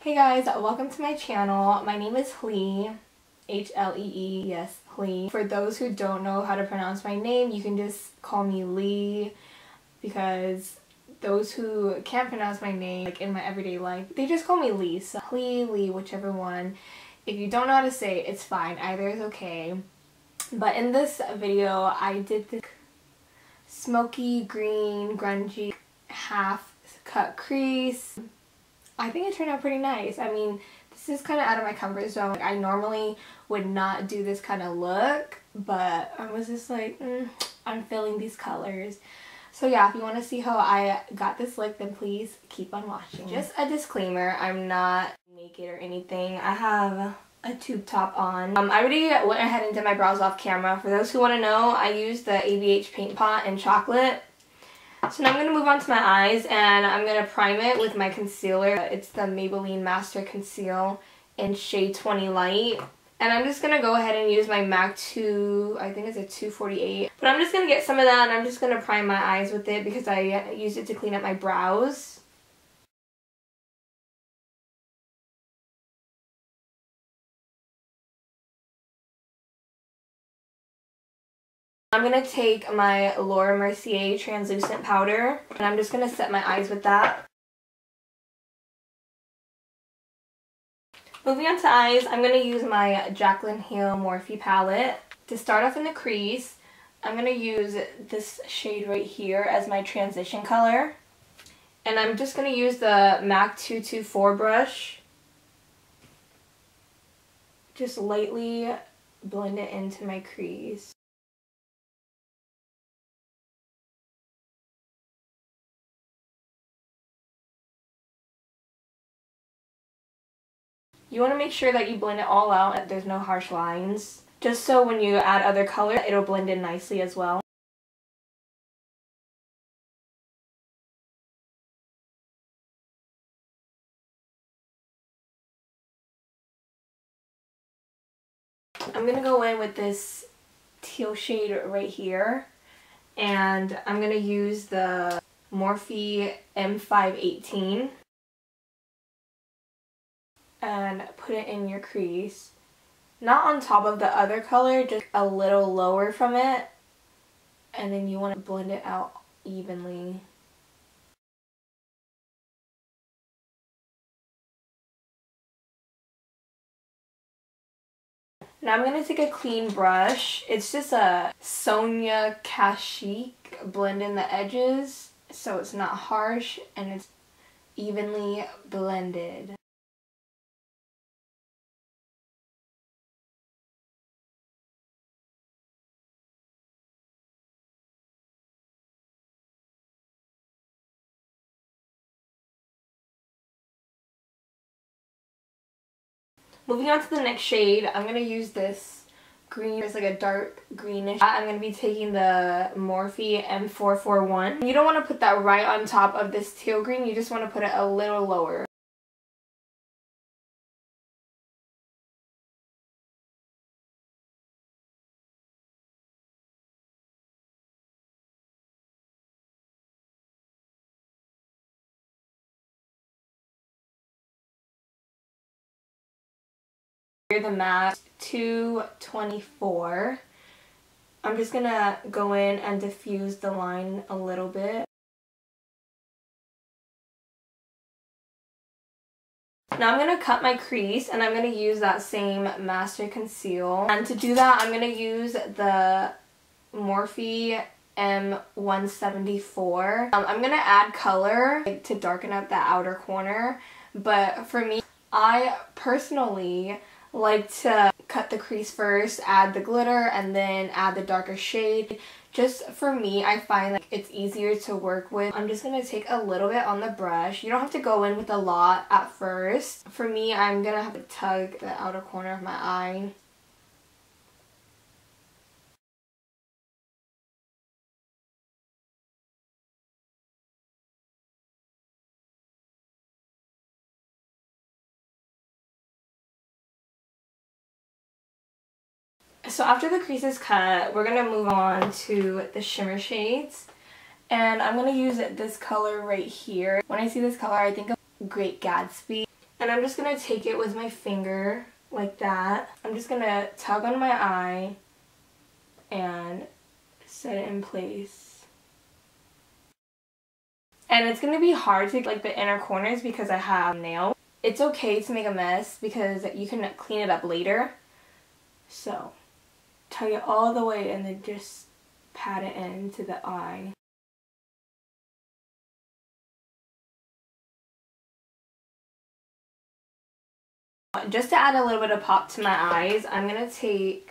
Hey guys, welcome to my channel. My name is Hlee, H-L-E-E, yes, Hlee. For those who don't know how to pronounce my name, you can just call me Lee, because those who can't pronounce my name, like in my everyday life, they just call me Lee. So Hlee, Lee, whichever one. If you don't know how to say it, it's fine. Either is okay. But in this video, I did this smoky, green, grungy, half cut crease. I think it turned out pretty nice. I mean, this is kind of out of my comfort zone. I normally would not do this kind of look, but I was just like, I'm feeling these colors. So yeah, if you want to see how I got this look, then please keep on watching. Just a disclaimer, I'm not naked or anything. I have a tube top on. I already went ahead and did my brows off camera. For those who want to know, I used the ABH Paint Pot in chocolate. So now I'm going to move on to my eyes, and I'm going to prime it with my concealer. It's the Maybelline Master Conceal in shade 20 Light. And I'm just going to go ahead and use my MAC 2, I think it's a 248. But I'm just going to get some of that, and I'm just going to prime my eyes with it because I used it to clean up my brows. I'm going to take my Lauder Mercier translucent powder, and I'm just going to set my eyes with that. Moving on to eyes, I'm going to use my Jaclyn Morphe palette. To start off in the crease, I'm going to use this shade right here as my transition color. And I'm just going to use the MAC 224 brush. Just lightly blend it into my crease. You want to make sure that you blend it all out and there's no harsh lines, just so when you add other color, it'll blend in nicely as well. I'm going to go in with this teal shade right here, and I'm going to use the Morphe M518 and put it in your crease. Not on top of the other color, just a little lower from it, and then you want to blend it out evenly. Now I'm going to take a clean brush. It's just a Sonia Kashik. Blend in the edges so it's not harsh and it's evenly blended. Moving on to the next shade, I'm going to use this green. It's like a dark greenish. I'm going to be taking the Morphe M441. You don't want to put that right on top of this teal green. You just want to put it a little lower. The MAC 224. I'm just gonna go in and diffuse the line a little bit. Now I'm gonna cut my crease, and I'm gonna use that same Master Conceal. And to do that, I'm gonna use the Morphe M174. I'm gonna add color to darken up that outer corner, but for me, I personally like to cut the crease first, add the glitter, and then add the darker shade. Just for me, I find like it's easier to work with. I'm just going to take a little bit on the brush. You don't have to go in with a lot at first. For me, I'm going to have to tug the outer corner of my eye. So after the crease is cut, we're going to move on to the shimmer shades. And I'm going to use this color right here. When I see this color, I think of Great Gatsby. And I'm just going to take it with my finger like that. I'm just going to tug on my eye and set it in place. And it's going to be hard to like the inner corners because I have nails. It's okay to make a mess because you can clean it up later. So tug it all the way and then just pat it into the eye. Just to add a little bit of pop to my eyes, I'm going to take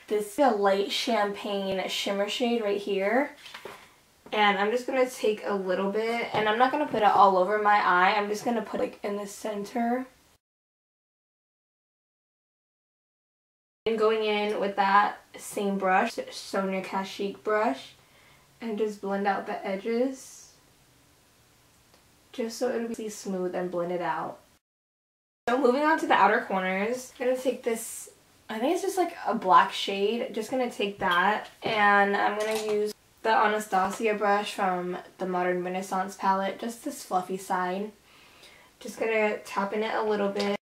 this light champagne shimmer shade right here. And I'm just going to take a little bit, and I'm not going to put it all over my eye. I'm just going to put it like in the center. And going in with that same brush, Sonia Kashik brush, and just blend out the edges. Just so it'll be smooth and blended out. So moving on to the outer corners, I'm going to take this, I think it's just like a black shade. Just going to take that, and I'm going to use the Anastasia brush from the Modern Renaissance palette, just this fluffy side. Just going to tap in it a little bit.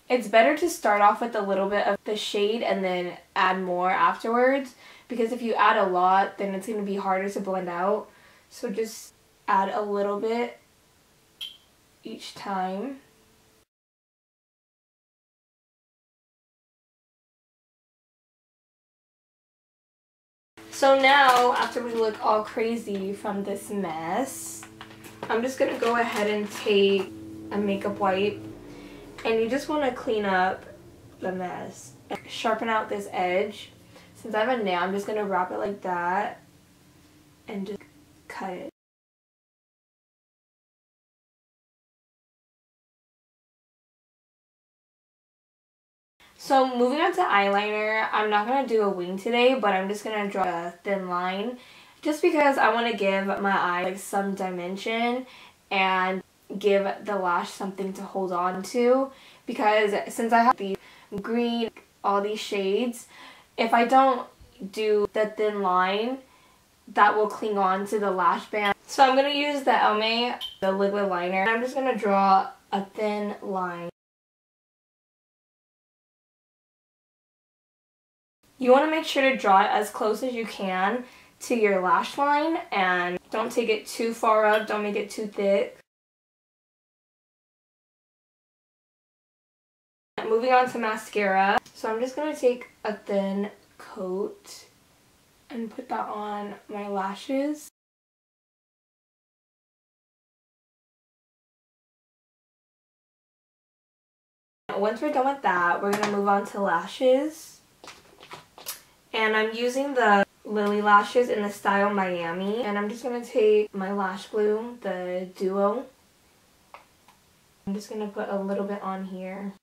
It's better to start off with a little bit of the shade and then add more afterwards, because if you add a lot, then it's going to be harder to blend out. So just add a little bit each time. So now, after we look all crazy from this mess, I'm just going to go ahead and take a makeup wipe, and you just want to clean up the mess. Sharpen out this edge. Since I have a nail, I'm just going to wrap it like that and just cut it. So moving on to eyeliner, I'm not going to do a wing today, but I'm just going to draw a thin line just because I want to give my eye like some dimension and give the lash something to hold on to, because since I have the green, all these shades, if I don't do the thin line, that will cling on to the lash band. So I'm going to use the Almay, the liquid liner, and I'm just going to draw a thin line. You want to make sure to draw it as close as you can to your lash line, and don't take it too far up, don't make it too thick. Moving on to mascara. So I'm just going to take a thin coat and put that on my lashes. Once we're done with that, we're going to move on to lashes. And I'm using the Lilly lashes in the style Miami. And I'm just going to take my lash glue, the Duo. I'm just going to put a little bit on here.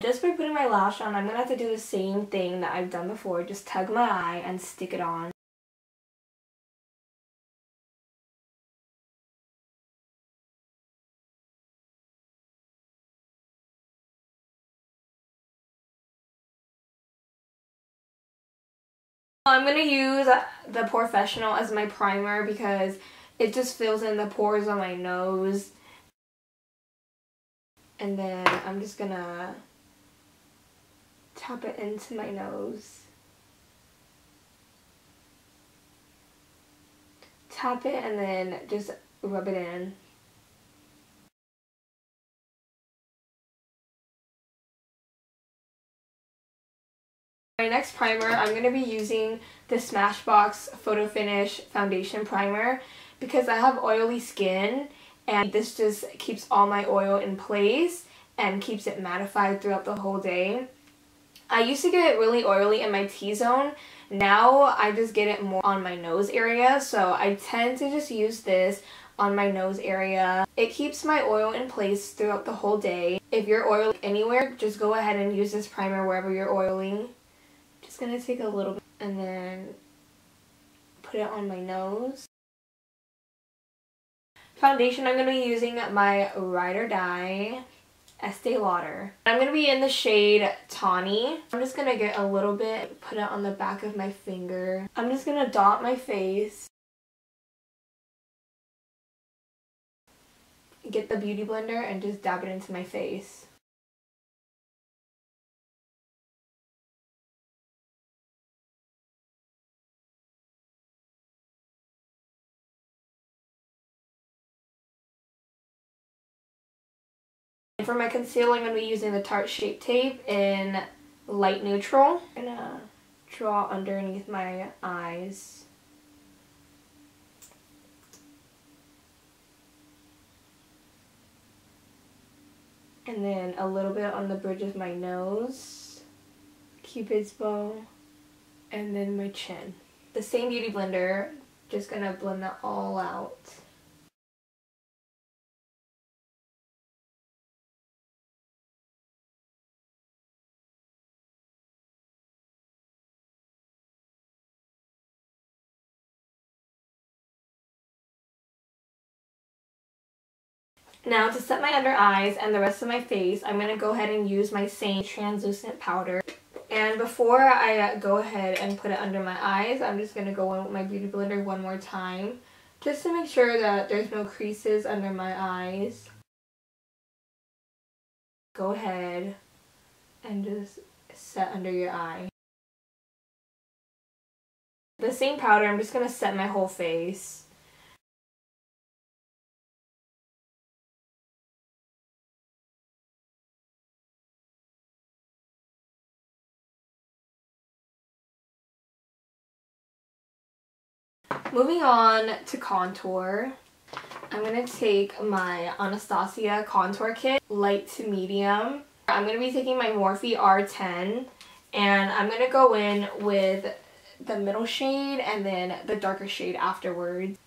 Just by putting my lash on, I'm going to have to do the same thing that I've done before. Just tug my eye and stick it on. I'm going to use the Porefessional as my primer because it just fills in the pores on my nose. And then I'm just going to tap it into my nose. Tap it and then just rub it in. My next primer, I'm going to be using the Smashbox Photo Finish Foundation Primer because I have oily skin, and this just keeps all my oil in place and keeps it mattified throughout the whole day. I used to get really oily in my T-zone. Now I just get it more on my nose area, so I tend to just use this on my nose area. It keeps my oil in place throughout the whole day. If you're oily anywhere, just go ahead and use this primer wherever you're oily. Just gonna take a little bit and then put it on my nose. Foundation, I'm gonna be using my Ride or Die Estée Lauder. I'm gonna be in the shade Tawny. I'm just gonna get a little bit, put it on the back of my finger. I'm just gonna dot my face. get the beauty blender and just dab it into my face. For my concealer, I'm going to be using the Tarte Shape Tape in light neutral. I'm going to draw underneath my eyes. And then a little bit on the bridge of my nose, Cupid's bow, and then my chin. The same beauty blender, just going to blend that all out. Now to set my under eyes and the rest of my face, I'm going to go ahead and use my same translucent powder. And before I go ahead and put it under my eyes, I'm just going to go in with my beauty blender one more time, just to make sure that there's no creases under my eyes. Go ahead and just set under your eye. The same powder, I'm just going to set my whole face. Moving on to contour, I'm going to take my Anastasia contour kit, light to medium. I'm going to be taking my Morphe R10, and I'm going to go in with the middle shade and then the darker shade afterwards.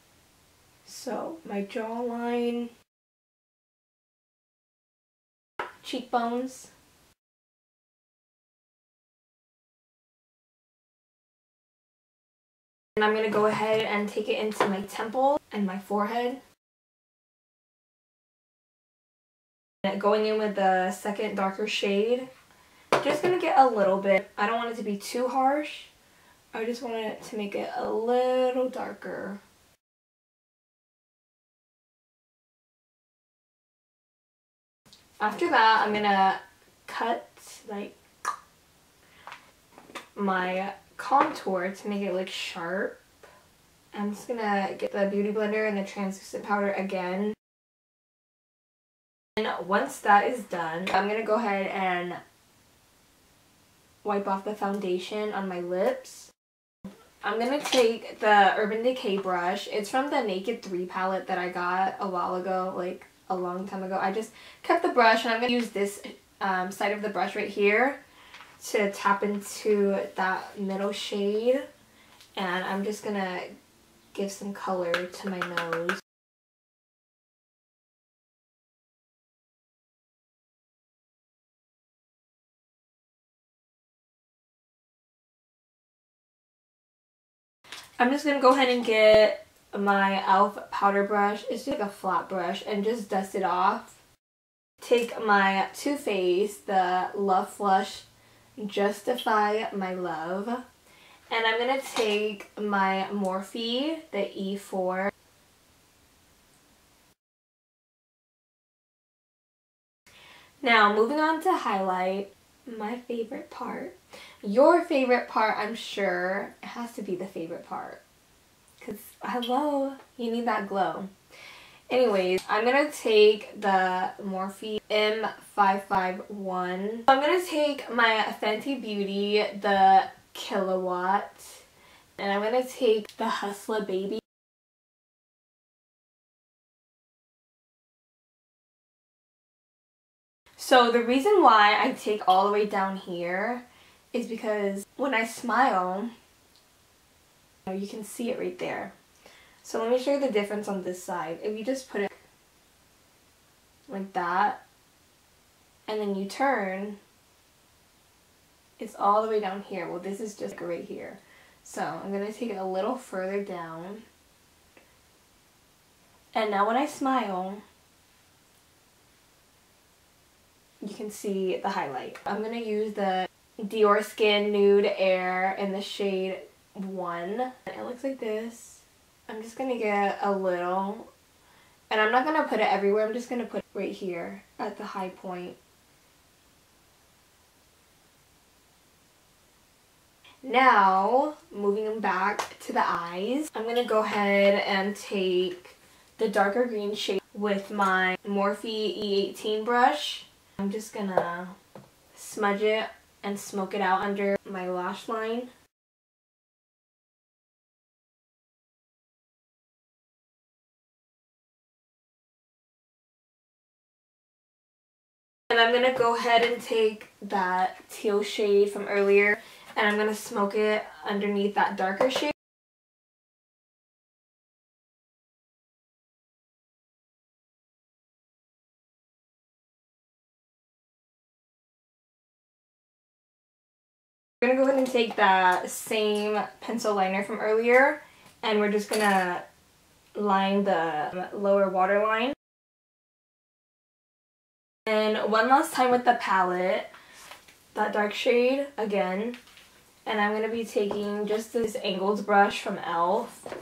So my jawline, cheekbones, and I'm going to go ahead and take it into my temple and my forehead. Going in with the second darker shade, just going to get a little bit. I don't want it to be too harsh. I just want it to make it a little darker. After that, I'm going to cut like my contour to make it look sharp. I'm just going to get the beauty blender and the translucent powder again. And once that is done, I'm going to go ahead and wipe off the foundation on my lips. I'm going to take the Urban Decay brush. It's from the Naked 3 palette that I got a while ago, like a long time ago. I just kept the brush, and I'm going to use this side of the brush right here to tap into that middle shade. And I'm just going to give some color to my nose. I'm just going to go ahead and get my e.l.f. powder brush. It's just like a flat brush, and just dust it off. Take my Too Faced, the Love Flush Justify My Love. And I'm going to take my Morphe, the E4. Now, moving on to highlight, my favorite part. Your favorite part, I'm sure, it has to be the favorite part. Because, hello, you need that glow. Anyways, I'm going to take the Morphe M551. I'm going to take my Fenty Beauty, the Kilowatt. And I'm going to take the Hustler Baby. So the reason why I take all the way down here is because when I smile, you can see it right there. So let me show you the difference on this side. If you just put it like that, and then you turn, it's all the way down here. Well, this is just right here. So I'm going to take it a little further down. And now when I smile, you can see the highlight. I'm going to use the Dior Skin Nude Air in the shade 1. It looks like this. I'm just going to get a little And I'm not going to put it everywhere, I'm just going to put it right here at the high point. Now, moving back to the eyes, I'm going to go ahead and take the darker green shade with my Morphe E18 brush. I'm just going to smudge it and smoke it out under my lash line. And I'm going to go ahead and take that teal shade from earlier and I'm going to smoke it underneath that darker shade. We're going to go ahead and take that same pencil liner from earlier and we're just going to line the lower waterline. And one last time with the palette, that dark shade again. And I'm going to be taking just this angled brush from e.l.f.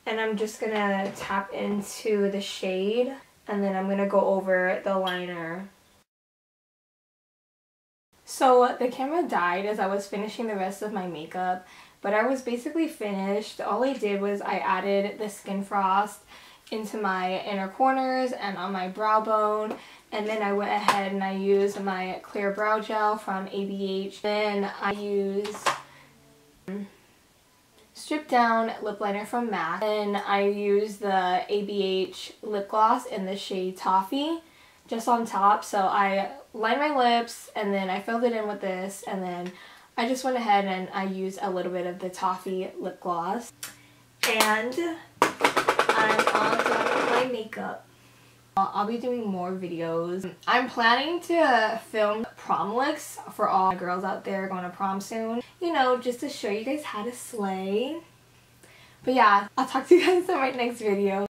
And I'm just going to tap into the shade and then I'm going to go over the liner. So the camera died as I was finishing the rest of my makeup, but I was basically finished. All I did was I added the Skin Frost into my inner corners and on my brow bone, and then I went ahead and I used my clear brow gel from ABH. Then I used Strip Down lip liner from MAC, and I used the ABH lip gloss in the shade Toffee just on top. So I lined my lips and then I filled it in with this, and then I just went ahead and I used a little bit of the Toffee lip gloss. And I'm all done with my makeup. I'll be doing more videos. I'm planning to film prom looks for all girls out there going to prom soon. You know, just to show you guys how to slay. But yeah, I'll talk to you guys in my next video.